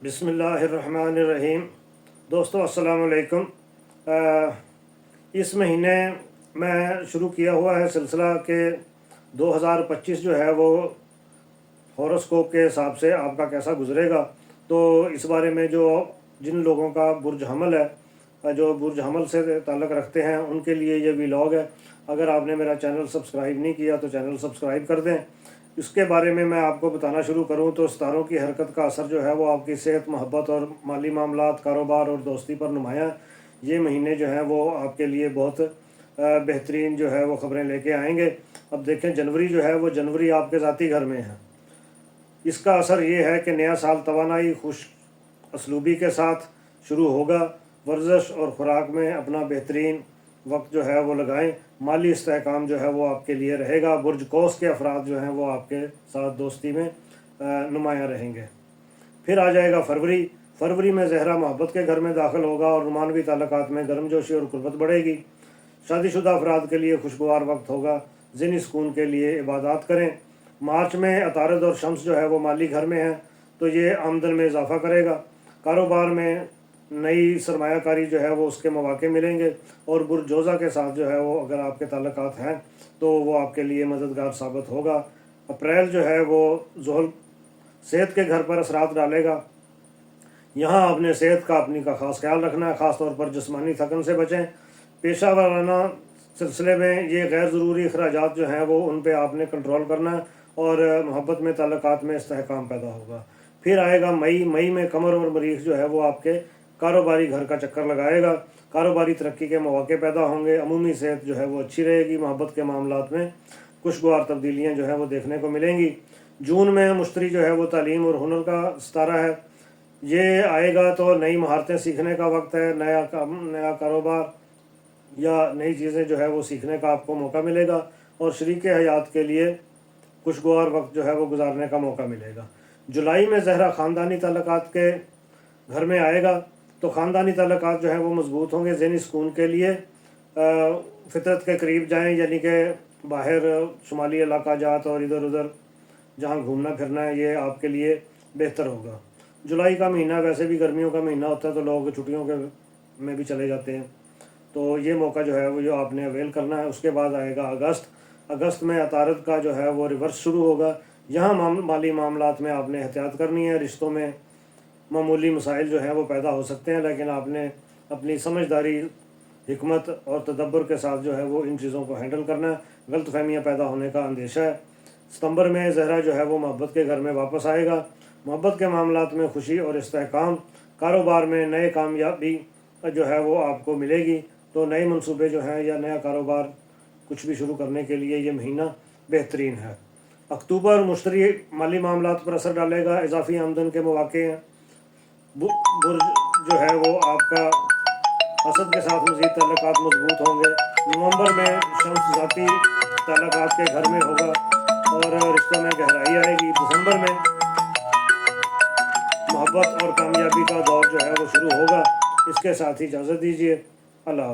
बिस्मिल्लाहिर्रहमानिर्रहीम। दोस्तों अस्सलाम वालेकुम। इस महीने मैं शुरू किया हुआ है सिलसिला के 2025 जो है वो हॉरोस्कोप के हिसाब से आपका कैसा गुजरेगा। तो इस बारे में जो जिन लोगों का बुर्ज हमल है, जो बुर्ज हमल से ताल्लुक़ रखते हैं, उनके लिए ये व्लॉग है। अगर आपने मेरा चैनल सब्सक्राइब नहीं किया तो चैनल सब्सक्राइब कर दें। इसके बारे में मैं आपको बताना शुरू करूं तो सितारों की हरकत का असर जो है वो आपकी सेहत, मोहब्बत और माली मामलात, कारोबार और दोस्ती पर नुमायाँ। ये महीने जो हैं वो आपके लिए बहुत बेहतरीन जो है वो ख़बरें लेके आएंगे। अब देखें, जनवरी जो है वो जनवरी आपके ज़ाती घर में है। इसका असर ये है कि नया साल तवानाई, खुश असलूबी के साथ शुरू होगा। वर्जिश और ख़ुराक में अपना बेहतरीन वक्त जो है वो लगाएं। माली इस्तेहकाम जो है वो आपके लिए रहेगा। बुर्ज कौस के अफराद जो हैं वो आपके साथ दोस्ती में नुमायाँ रहेंगे। फिर आ जाएगा फरवरी में ज़हरा मोहब्बत के घर में दाखिल होगा और रुमानवी ताल्लुकात में गर्मजोशी और कुर्बत बढ़ेगी। शादीशुदा अफराद के लिए खुशगवार वक्त होगा। ज़हनी सुकून के लिए इबादत करें। मार्च में अतारद और शम्स जो है वो माली घर में है, तो ये आमदन में इजाफ़ा करेगा। कारोबार में नई सरमायाकारी जो है वो उसके मौके मिलेंगे और बुर्ज जोज़ा के साथ जो है वो अगर आपके ताल्लुकात हैं तो वो आपके लिए मददगार साबित होगा। अप्रैल जो है वो ज़ोहल सेहत के घर पर असरात डालेगा। यहाँ आपने सेहत का अपनी का ख़ास ख्याल रखना है, ख़ास तौर पर जिस्मानी थकन से बचें। पेशा वाराना सिलसिले में ये गैर ज़रूरी अखराजात जो हैं वो उन पर आपने कंट्रोल करना है और मोहब्बत में ताल्लुकात में इस्तेहकाम पैदा होगा। फिर आएगा मई में कमर और मरीख जो है वो आपके कारोबारी घर का चक्कर लगाएगा। कारोबारी तरक्की के मौके पैदा होंगे। अमूमी सेहत जो है वो अच्छी रहेगी। मोहब्बत के मामलात में खुशगवार तब्दीलियाँ जो हैं वो देखने को मिलेंगी। जून में मुश्तरी जो है वो तालीम और हुनर का सितारा है, ये आएगा तो नई महारतें सीखने का वक्त है। नया कारोबार या नई चीज़ें जो है वो सीखने का आपको मौका मिलेगा और शरीक हयात के लिए खुशगवार वक्त जो है वो गुजारने का मौका मिलेगा। जुलाई में ज़हरा ख़ानदानी ताल्लुकात के घर में आएगा, तो ख़ानदानी ताल्लुकात जो हैं वो मजबूत होंगे। ज़हनी सुकून के लिए फितरत के करीब जाएं, यानी कि बाहर शुमाली इलाका जात और इधर उधर जहाँ घूमना फिरना है, ये आपके लिए बेहतर होगा। जुलाई का महीना वैसे भी गर्मियों का महीना होता है, तो लोग छुट्टियों के में भी चले जाते हैं, तो ये मौका जो है वो जो आपने अवेल करना है। उसके बाद आएगा अगस्त में अतारद का जो है वो रिवर्स शुरू होगा। यहाँ माली मामलात में आपने एहतियात करनी है। रिश्तों में मामूली मसाइल जो हैं वो पैदा हो सकते हैं, लेकिन आपने अपनी समझदारी, हिकमत और तदब्बर के साथ जो है वो इन चीज़ों को हैंडल करना है। गलतफहमियाँ पैदा होने का अंदेशा है। सितंबर में ज़हरा जो है वो मोहब्बत के घर में वापस आएगा। मोहब्बत के मामलात में खुशी और इस्तेहकाम। कारोबार में नए कामयाबी जो है वो आपको मिलेगी, तो नए मंसूबे जो हैं या नया कारोबार कुछ भी शुरू करने के लिए ये महीना बेहतरीन है। अक्टूबर मुश्तरी माली मामलात पर असर डालेगा। इजाफी आमदन के मौके हैं। बुर्ज जो है वो आपका असद के साथ मज़ीद ताल्लुकात मजबूत होंगे। नवंबर में शम्स ज़ाती ताल्लुकात के घर में होगा और रिश्तों में गहराई आएगी। दिसंबर में मोहब्बत और कामयाबी का दौर जो है वो शुरू होगा। इसके साथ ही इजाज़त दीजिए। अल्लाह।